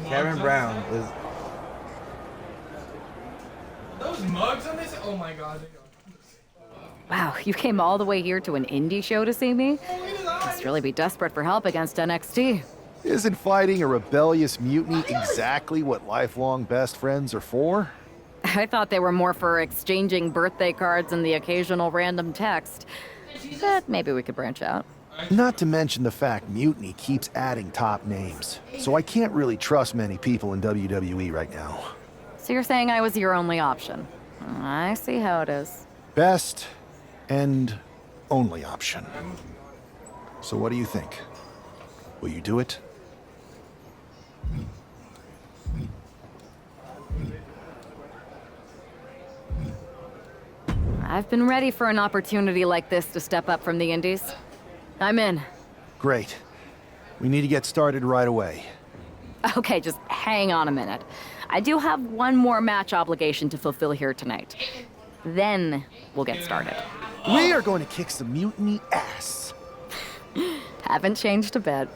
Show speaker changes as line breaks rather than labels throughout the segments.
Kamaryn Brown is.
Those mugs on this? Oh my god.
Wow, you came all the way here to an indie show to see me? Must really be desperate for help against NXT.
Isn't fighting a rebellious mutiny exactly what lifelong best friends are for?
I thought they were more for exchanging birthday cards and the occasional random text. But maybe we could branch out.
Not to mention the fact Mutiny keeps adding top names, so I can't really trust many people in WWE right now.
So you're saying I was your only option? I see how it is.
Best and only option. So what do you think? Will you do it?
I've been ready for an opportunity like this to step up from the indies. I'm in.
Great. We need to get started right away.
Okay, just hang on a minute. I do have one more match obligation to fulfill here tonight. Then we'll get started.
We are going to kick some Mutiny ass.
Haven't changed a bit.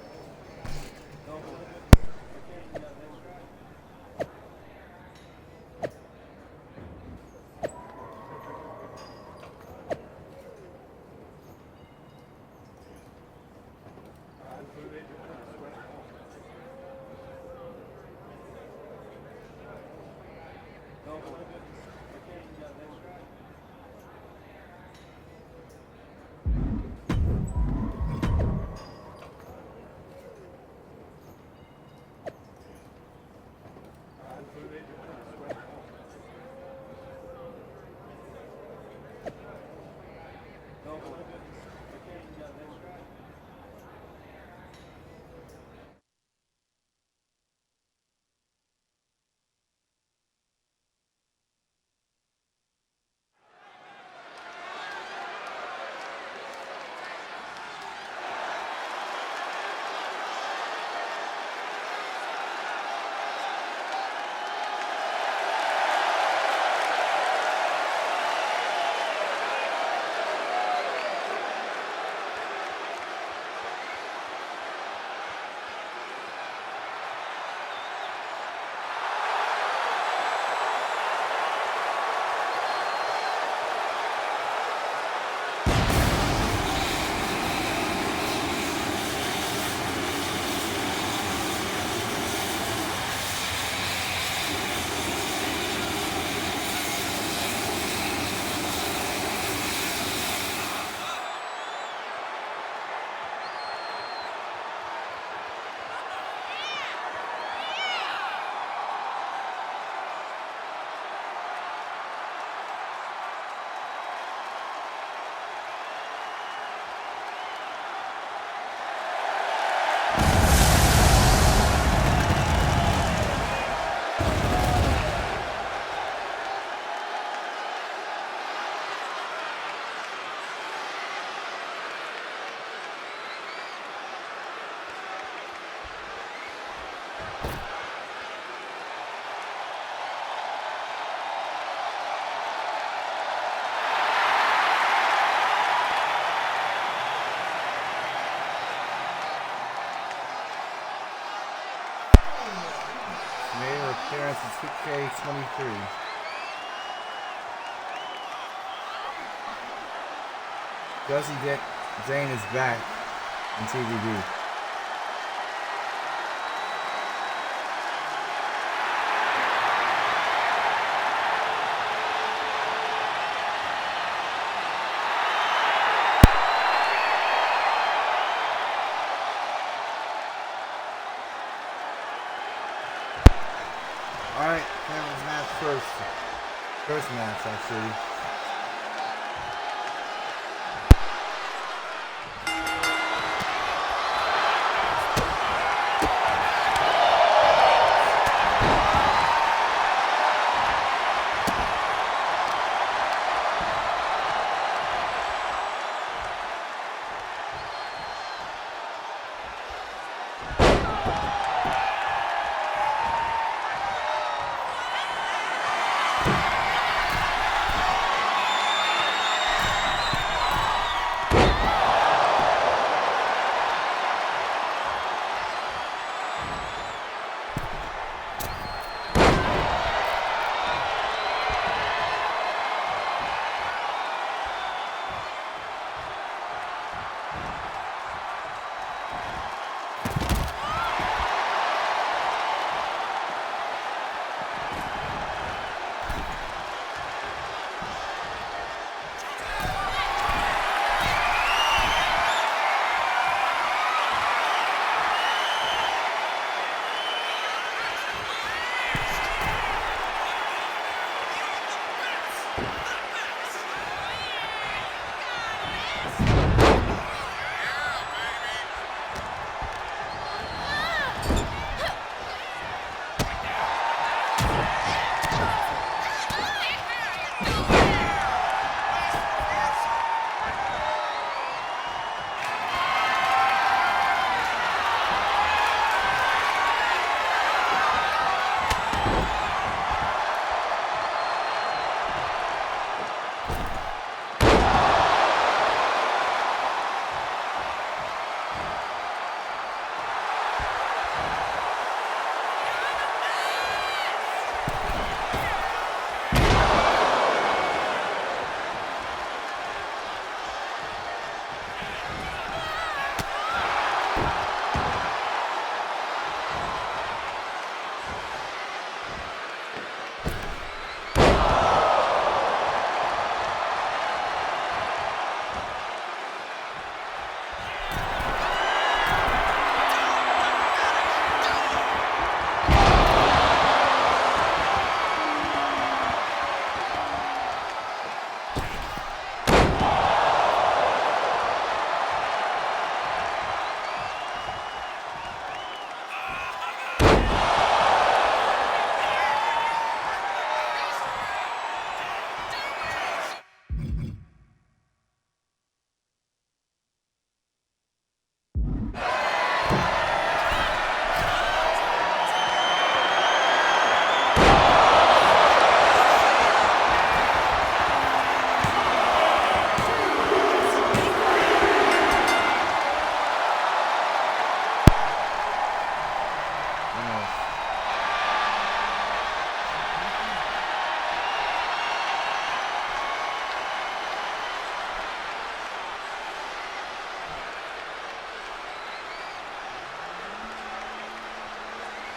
Made her appearance in 2K23. Josie Jayne is back in TVD. Alright, Kamaryn's match first. First match, actually.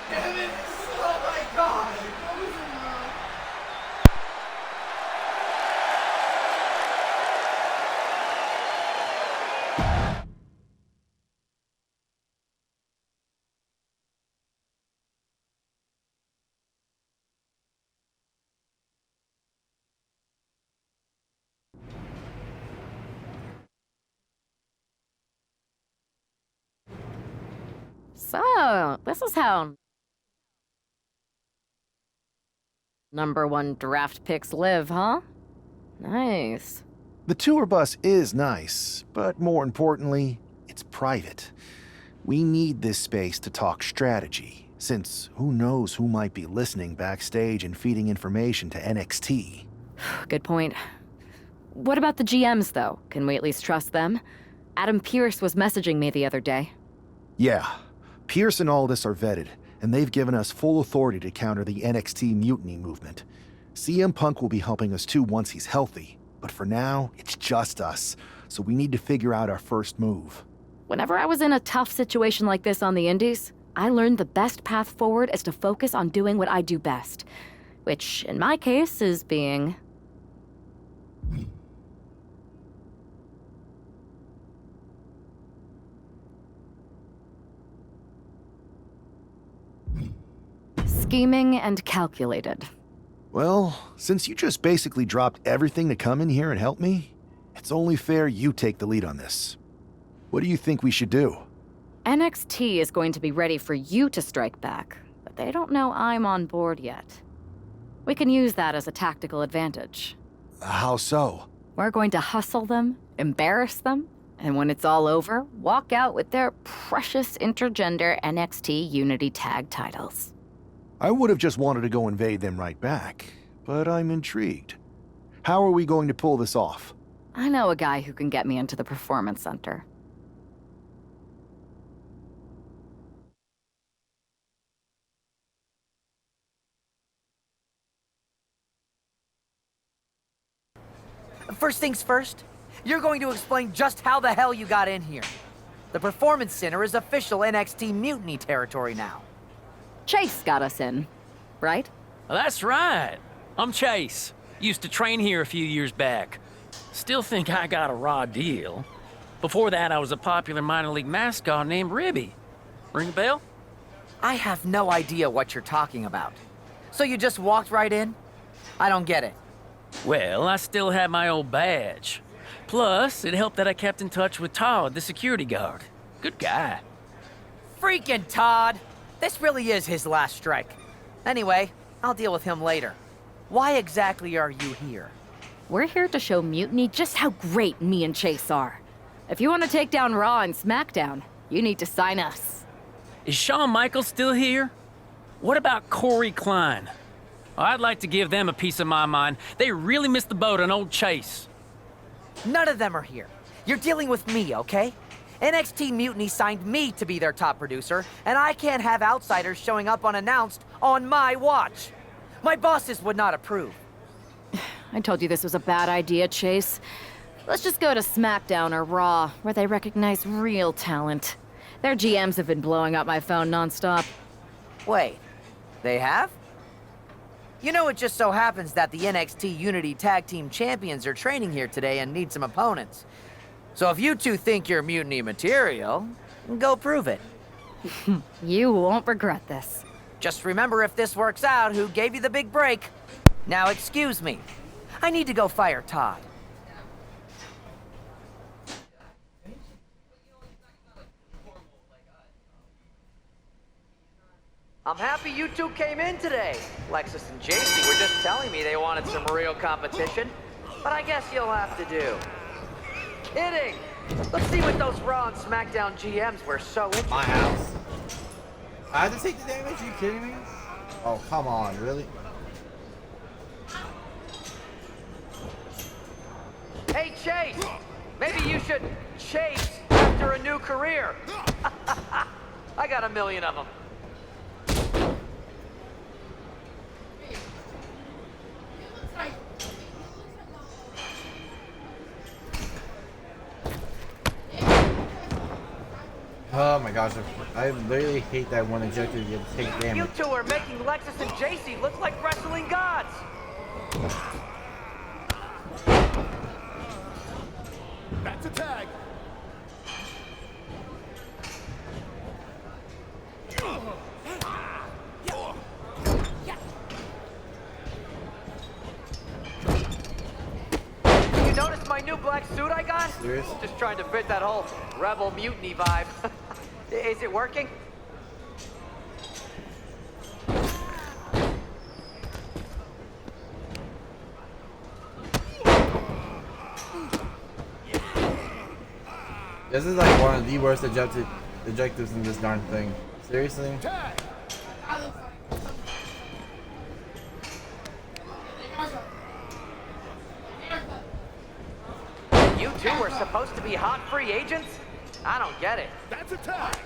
Damn it. Oh my god. What was it?
So, this is how #1 draft picks live, huh? Nice.
The tour bus is nice, but more importantly, it's private. We need this space to talk strategy, since who knows who might be listening backstage and feeding information to NXT.
Good point. What about the GMs, though? Can we at least trust them? Adam Pearce was messaging me the other day.
Yeah, Pearce and Aldis are vetted, and they've given us full authority to counter the NXT Mutiny movement. CM Punk will be helping us too once he's healthy, but for now, it's just us, so we need to figure out our first move.
Whenever I was in a tough situation like this on the Indies, I learned the best path forward is to focus on doing what I do best, which, in my case, is being... scheming and calculated.
Well, since you just basically dropped everything to come in here and help me, it's only fair you take the lead on this. What do you think we should do?
NXT is going to be ready for you to strike back, but they don't know I'm on board yet. We can use that as a tactical advantage.
How so?
We're going to hustle them, embarrass them, and when it's all over, walk out with their precious intergender NXT Unity Tag titles.
I would have just wanted to go invade them right back, but I'm intrigued. How are we going to pull this off?
I know a guy who can get me into the Performance Center.
First things first, you're going to explain just how the hell you got in here. The Performance Center is official NXT Mutiny territory now.
Chase got us in, right?
That's right. I'm Chase. Used to train here a few years back. Still think I got a raw deal. Before that, I was a popular minor league mascot named Ribby. Ring a bell?
I have no idea what you're talking about. So you just walked right in? I don't get it.
Well, I still had my old badge. Plus, it helped that I kept in touch with Todd, the security guard. Good guy.
Freaking Todd! This really is his last strike. Anyway, I'll deal with him later. Why exactly are you here?
We're here to show Mutiny just how great me and Chase are. If you want to take down Raw and SmackDown, you need to sign us.
Is Shawn Michaels still here? What about Corey Klein? I'd like to give them a piece of my mind. They really missed the boat on old Chase.
None of them are here. You're dealing with me, okay? NXT Mutiny signed me to be their top producer, and I can't have outsiders showing up unannounced on my watch. My bosses would not approve.
I told you this was a bad idea, Chase. Let's just go to SmackDown or Raw, where they recognize real talent. Their GMs have been blowing up my phone nonstop.
Wait, they have? You know, it just so happens that the NXT Unity Tag Team Champions are training here today and need some opponents. So if you two think you're Mutiny material, go prove it.
You won't regret this.
Just remember, if this works out, who gave you the big break. Now excuse me. I need to go fire Todd. I'm happy you two came in today. Lexis and Jacy were just telling me they wanted some real competition, but I guess you'll have to do. Kidding! Let's see what those Raw and SmackDown GMs were so into.
My house. I had to take the damage? Are you kidding me? Oh, come on, really?
Hey, Chase! Maybe you should chase after a new career. I got a million of them.
Oh my gosh, I literally hate that one objective you take
You
damage.
two are making Lexis and Jacy look like wrestling gods.
That's a tag.
You notice my new black suit I got?
Serious?
Just trying to fit that whole rebel mutiny vibe. Is it working?
This is like one of the worst objectives in this darn thing. Seriously?
Tag.
You two are supposed to be hot free agents? I don't get it.
That's a tag.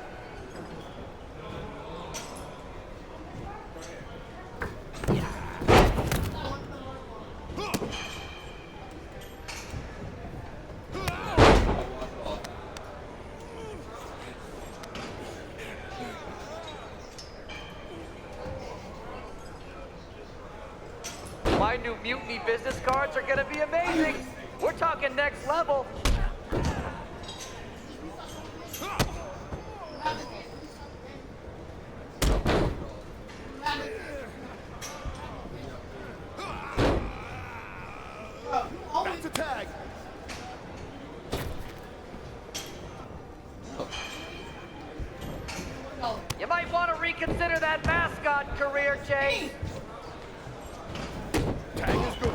My new mutiny business cards are gonna be amazing. We're talking next level.
That's a tag.
You might want to reconsider that mascot career, Chase.
Tag is good.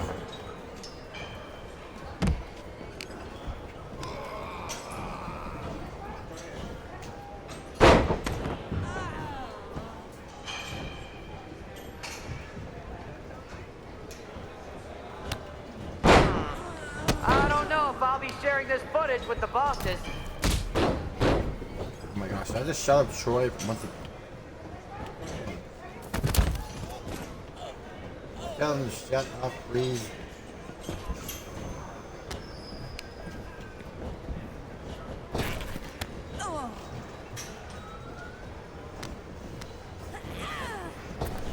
I don't know if I'll be sharing this footage with the bosses.
Oh my gosh, I just shut up Troy once again. Tell him to shut up, please.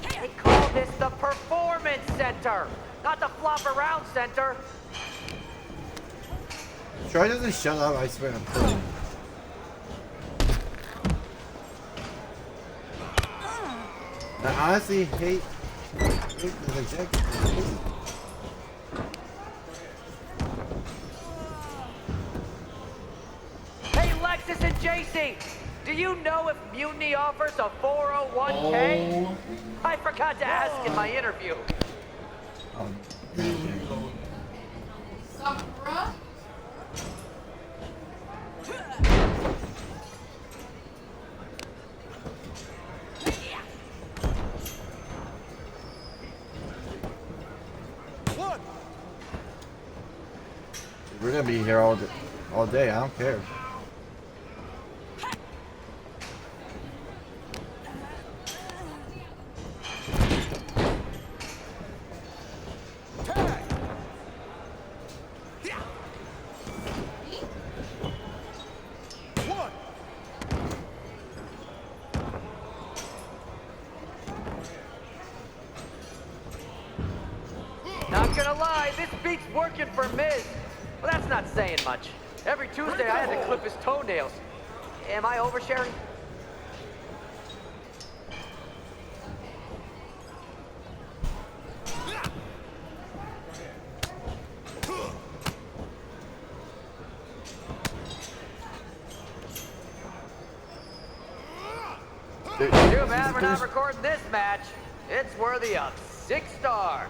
They call this the Performance Center, not the Flop Around Center.
Troy doesn't shut up, I swear I'm kidding. I honestly hate the objective.
Hey, Lexis and Jacy, do you know if Mutiny offers a 401k?
Oh.
I forgot to ask in my interview.
Sakura?
One.
We're gonna be here all day. I don't care.
Tag. One.
Not gonna lie, this beats working for Miz. Well, that's not saying much. Every Tuesday I had to clip his toenails. Am I oversharing? Too bad we're not recording this match. It's worthy of 6 stars.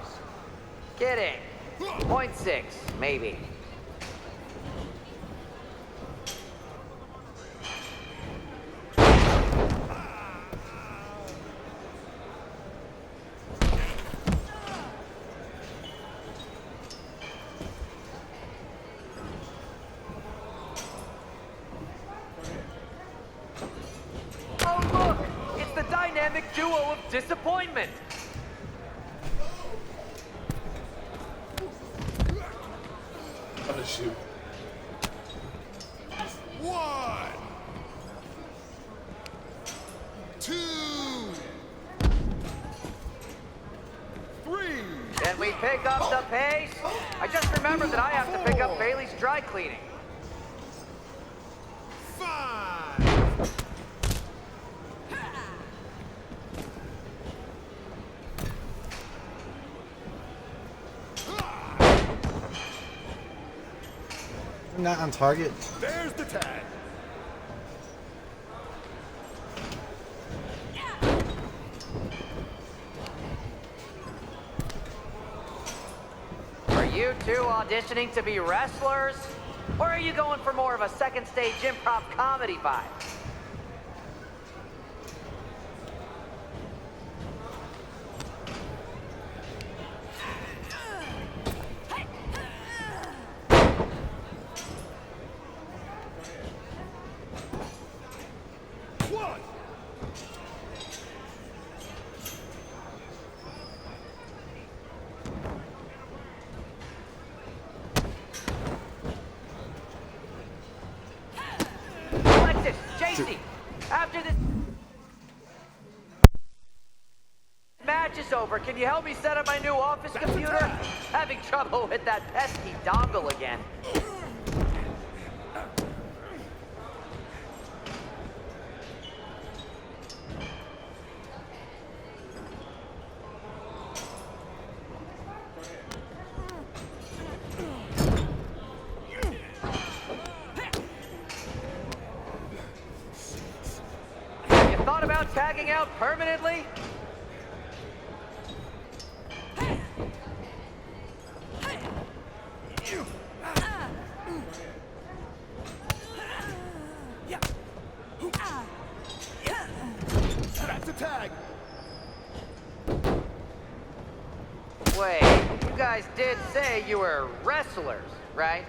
Kidding. 0.6, maybe. Oh, look! It's the dynamic duo of disappointment.
What a shoot.
One.
pick up the pace. I just remembered that I have to pick up Bailey's dry cleaning.
5.
Not on target.
There's the tag.
Are you two auditioning to be wrestlers? Or are you going for more of a second stage improv comedy vibe? Lexis, Jacy, after this match is over, can you help me set up my new office computer? Having trouble with that pesky dongle again. Have you thought about tagging out permanently?
That's a tag.
Wait, you guys did say you were wrestlers, right?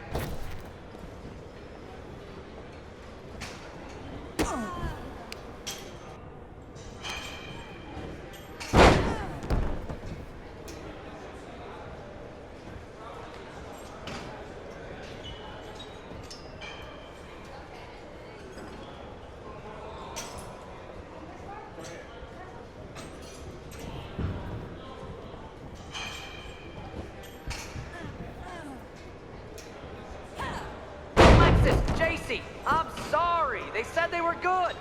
Lexis, Jacy, I'm sorry. They said they were good.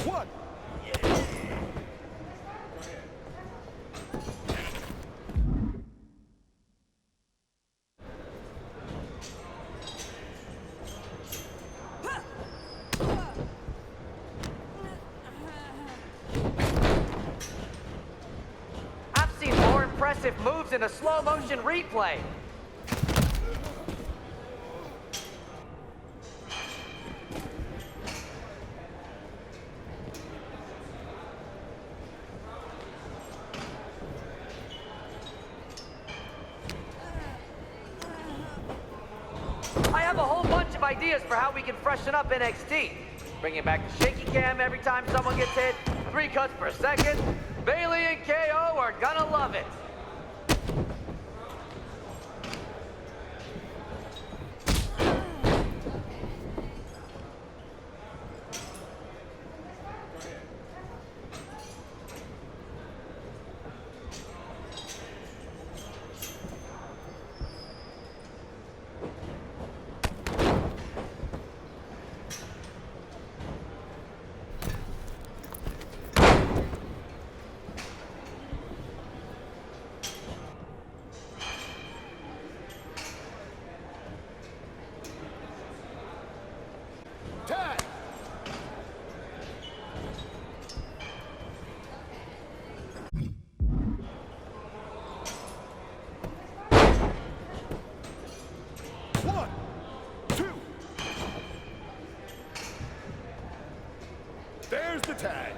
1.
I've seen more impressive moves in a slow motion replay. I have a whole bunch of ideas for how we can freshen up NXT. Bringing back the shaky cam every time someone gets hit, 3 cuts per second. Bailey and KO are gonna love it.
Tag. One, two. There's the tag.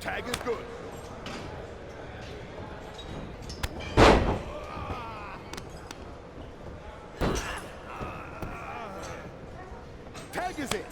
Tag is good. Tag is in.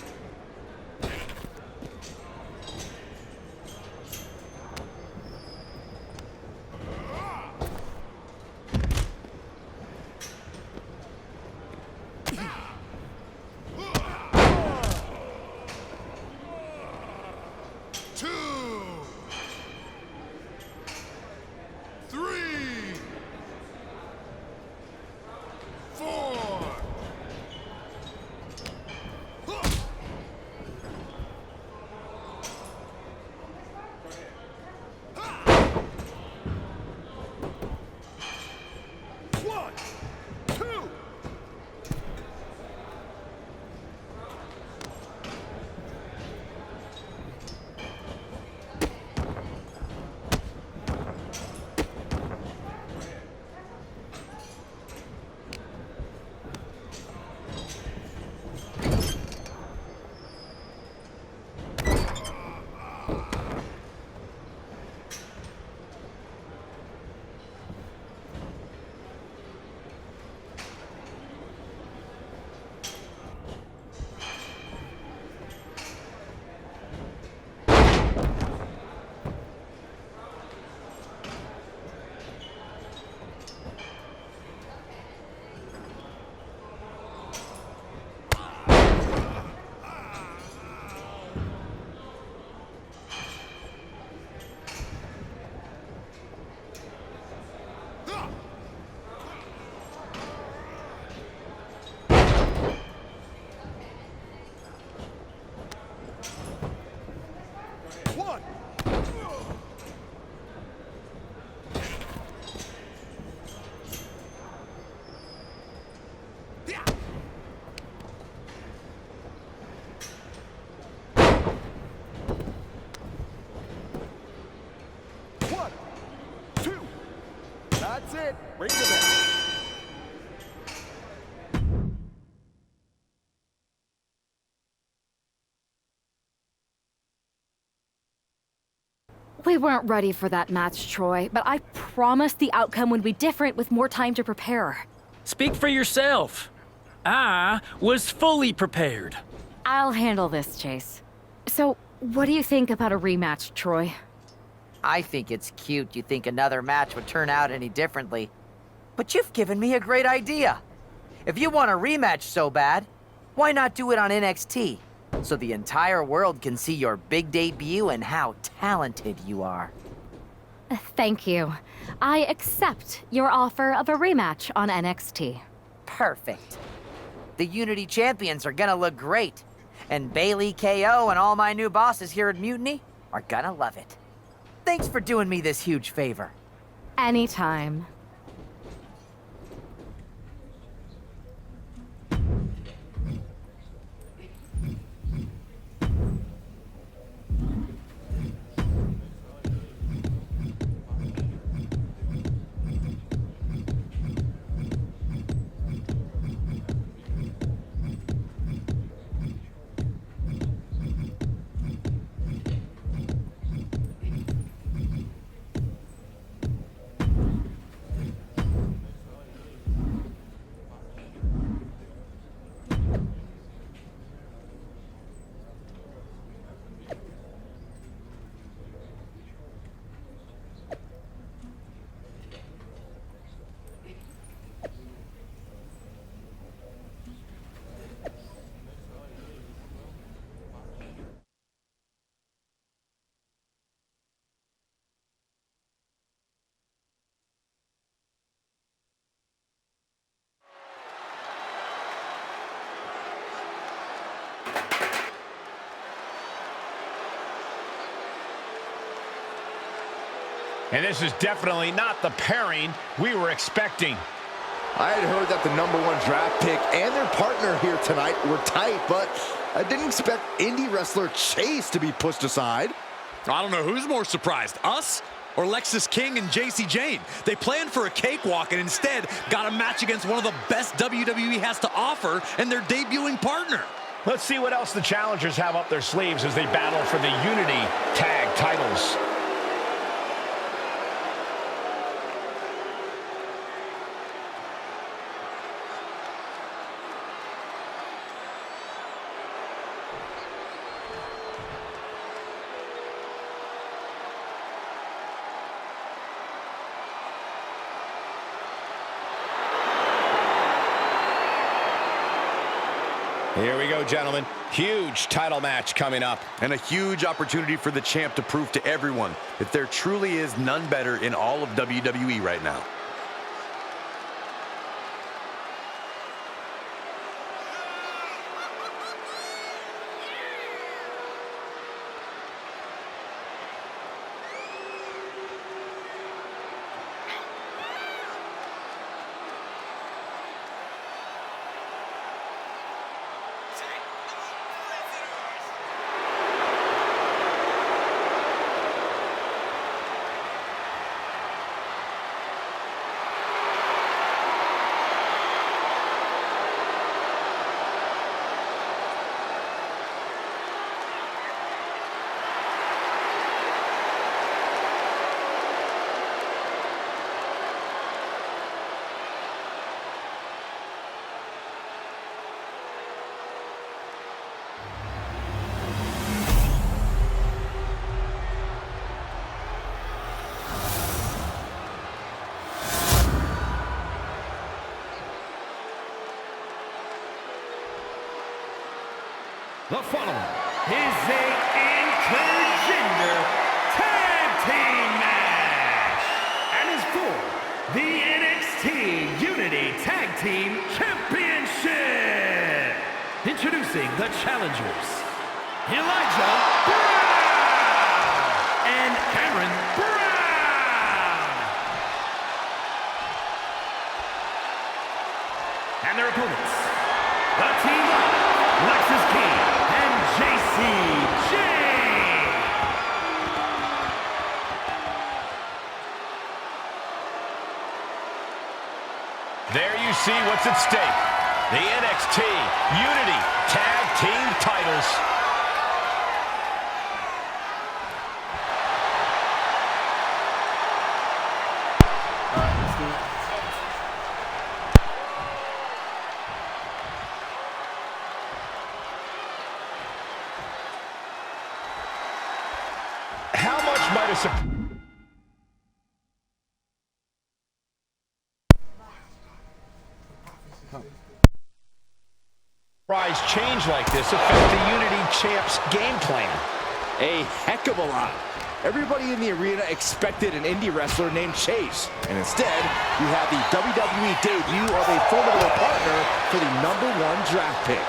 That's it. Ring the bell.
We weren't ready for that match, Troy, but I promised the outcome would be different with more time to prepare.
Speak for yourself. I was fully prepared.
I'll handle this, Chase. So, what do you think about a rematch, Troy?
I think it's cute you think another match would turn out any differently. But you've given me a great idea. If you want a rematch so bad, why not do it on NXT? So the entire world can see your big debut and how talented you are.
Thank you. I accept your offer of a rematch on NXT.
Perfect. The Unity champions are gonna look great. And Bailey, KO, and all my new bosses here at Mutiny are gonna love it. Thanks for doing me this huge favor.
Anytime.
And this is definitely not the pairing we were expecting.
I had heard that the #1 draft pick and their partner here tonight were tight, but I didn't expect indie wrestler Chase to be pushed aside.
I don't know who's more surprised, us or Lexis King and Jacy Jayne. They planned for a cakewalk and instead got a match against one of the best WWE has to offer and their debuting partner.
Let's see what else the challengers have up their sleeves as they battle for the Unity Tag titles. Here we go, gentlemen. Huge title match coming up.
And a huge opportunity for the champ to prove to everyone that there truly is none better in all of WWE right now.
The following is a intergender tag team match and is for the NXT Unity Tag Team Championship. Introducing the challengers, Elijah and Kamaryn Brown. And their opponents, the team of Lexis and Jacy.
There you see what's at stake. The NXT Unity Tag Team titles.
Let's do it.
How much might a surprise change like this affect the Unity Champ's game plan?
A heck of a lot. Everybody in the arena expected an indie wrestler named Chase. And instead, you have the WWE debut of a formidable partner for the #1 draft pick.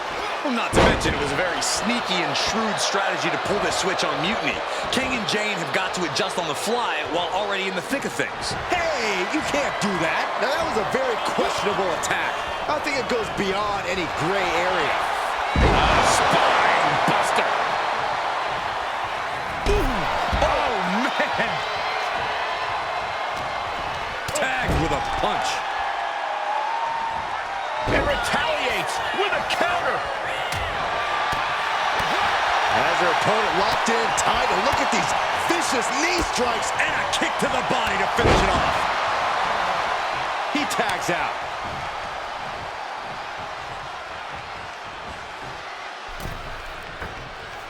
Well, not to mention, it was a very sneaky and shrewd strategy to pull this switch on Mutiny. King and Jayne have got to adjust on the fly while already in the thick of things.
Hey, you can't do that. Now, that was a very questionable attack. I think it goes beyond any gray area.
Spine buster. Ooh. Oh, man. Tagged with a punch.
and retaliates with a counter.
As her opponent locked in tight, and look at these vicious knee strikes
And a kick to the body to finish it off.
He tags out.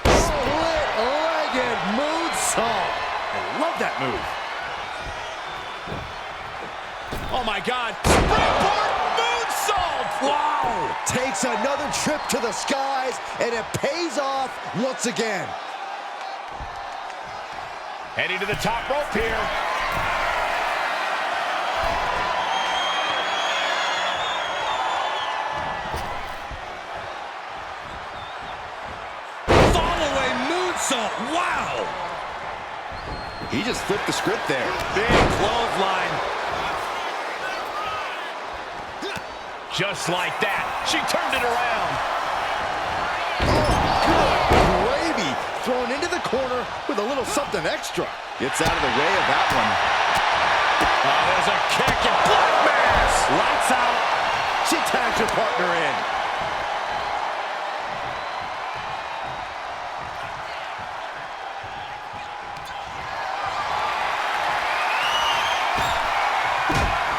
Split-legged moonsault. I love that move.
Oh my God. Springboard moonsault.
Wow! Takes another trip to the skies, and it pays off once again.
Heading to the top rope here.
Fall-away moonsault. Wow.
He just flipped the script there.
Big clothesline.
Just like that, she turned it around.
Good gravy. Thrown into the corner with a little something extra. Gets out of the way of that one.
Oh, there's a kick and Black Mass.
Lights out. She tags her partner in.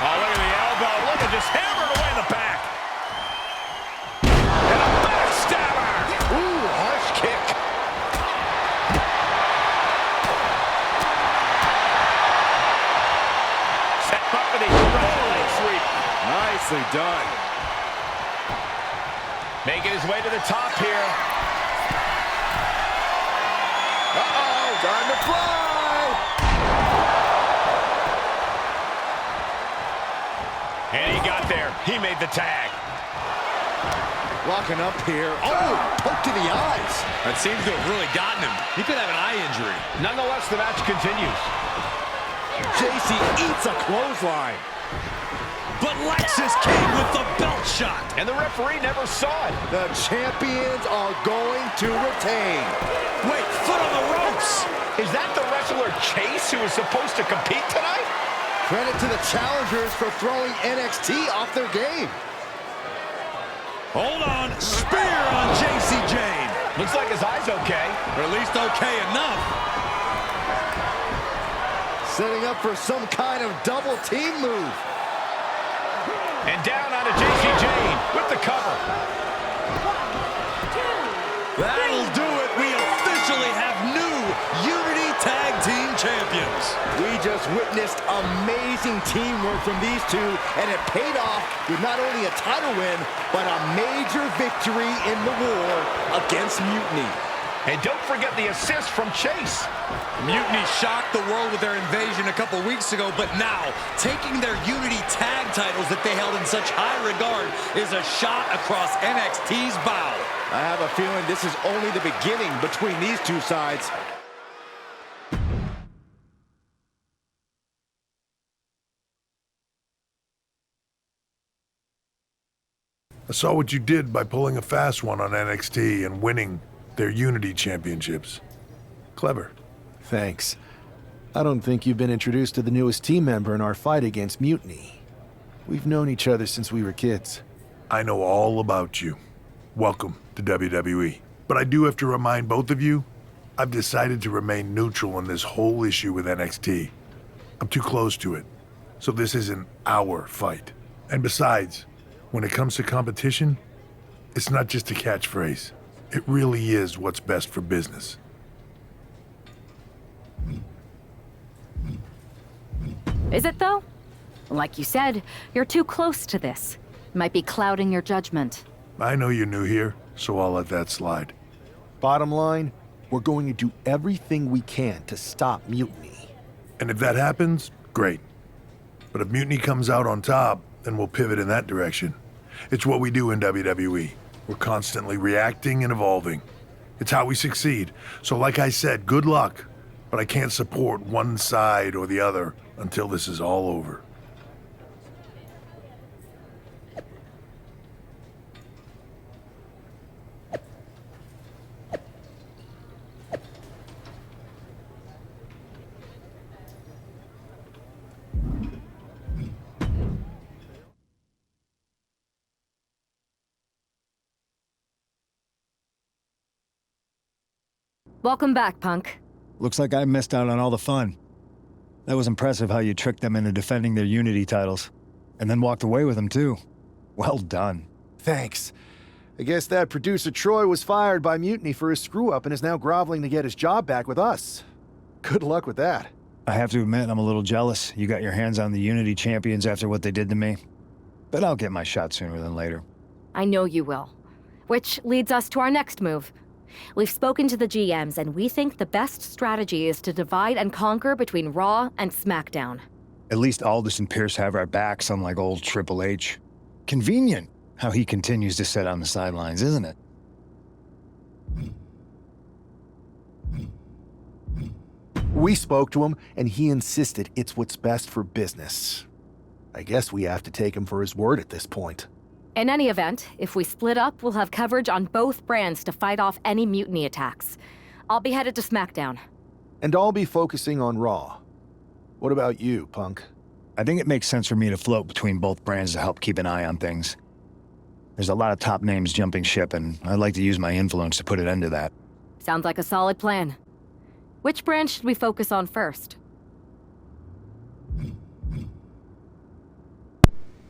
Oh, look at the elbow. Look at just hammered away in the back. And a backstabber.
Ooh, harsh kick.
Set up for the leg sweep.
Nicely done.
Making his way to the top here.
Uh-oh, time to fly!
And he got there. He made the tag.
Locking up here. Oh, poke to the eyes.
That seems to have really gotten him. He could have an eye injury.
Nonetheless, the match continues.
Jacy eats a clothesline.
But Lexis came with the belt shot.
And the referee never saw it.
The champions are going to retain.
Wait, foot on the ropes.
Is that the wrestler Chase who was supposed to compete tonight?
Credit to the challengers for throwing NXT off their game.
Hold on. Spear on Jacy Jayne.
Looks like his eye's okay.
Or at least okay enough.
Setting up for some kind of double team move.
And down onto Jacy Jayne with the cover.
That'll do it. We officially have new Unity Tag Team Champions.
We just witnessed amazing teamwork from these two, and it paid off with not only a title win, but a major victory in the war against Mutiny.
And don't forget the assist from Chase.
Mutiny shocked the world with their invasion a couple weeks ago, but now, taking their Unity Tag titles that they held in such high regard is a shot across NXT's bow.
I have a feeling this is only the beginning between these two sides.
I saw what you did by pulling a fast one on NXT and winning their Unity championships. Clever.
Thanks. I don't think you've been introduced to the newest team member in our fight against Mutiny. We've known each other since we were kids.
I know all about you. Welcome to WWE. But I do have to remind both of you, I've decided to remain neutral in this whole issue with NXT. I'm too close to it, so this isn't our fight. And besides, when it comes to competition, it's not just a catchphrase. It really is what's best for business.
Is it, though? Like you said, you're too close to this. Might be clouding your judgment.
I know you're new here, so I'll let that slide.
Bottom line, we're going to do everything we can to stop Mutiny.
And if that happens, great. But if Mutiny comes out on top, then we'll pivot in that direction. It's what we do in WWE. We're constantly reacting and evolving. It's how we succeed. So like I said, good luck. But I can't support one side or the other until this is all over.
Welcome back, Punk.
Looks like I missed out on all the fun. That was impressive how you tricked them into defending their Unity titles. And then walked away with them, too. Well done.
Thanks. I guess that producer Troy was fired by Mutiny for his screw-up and is now groveling to get his job back with us. Good luck with that.
I have to admit, I'm a little jealous. You got your hands on the Unity champions after what they did to me. But I'll get my shot sooner than later.
I know you will. Which leads us to our next move. We've spoken to the GMs, and we think the best strategy is to divide and conquer between Raw and SmackDown.
At least Aldis and Pearce have our backs, unlike old Triple H. Convenient how he continues to sit on the sidelines, isn't it?
We spoke to him, and he insisted it's what's best for business. I guess we have to take him for his word at this point.
In any event, if we split up, we'll have coverage on both brands to fight off any Mutiny attacks. I'll be headed to SmackDown.
And I'll be focusing on Raw. What about you, Punk?
I think it makes sense for me to float between both brands to help keep an eye on things. There's a lot of top names jumping ship, and I'd like to use my influence to put an end to that.
Sounds like a solid plan. Which brand should we focus on first?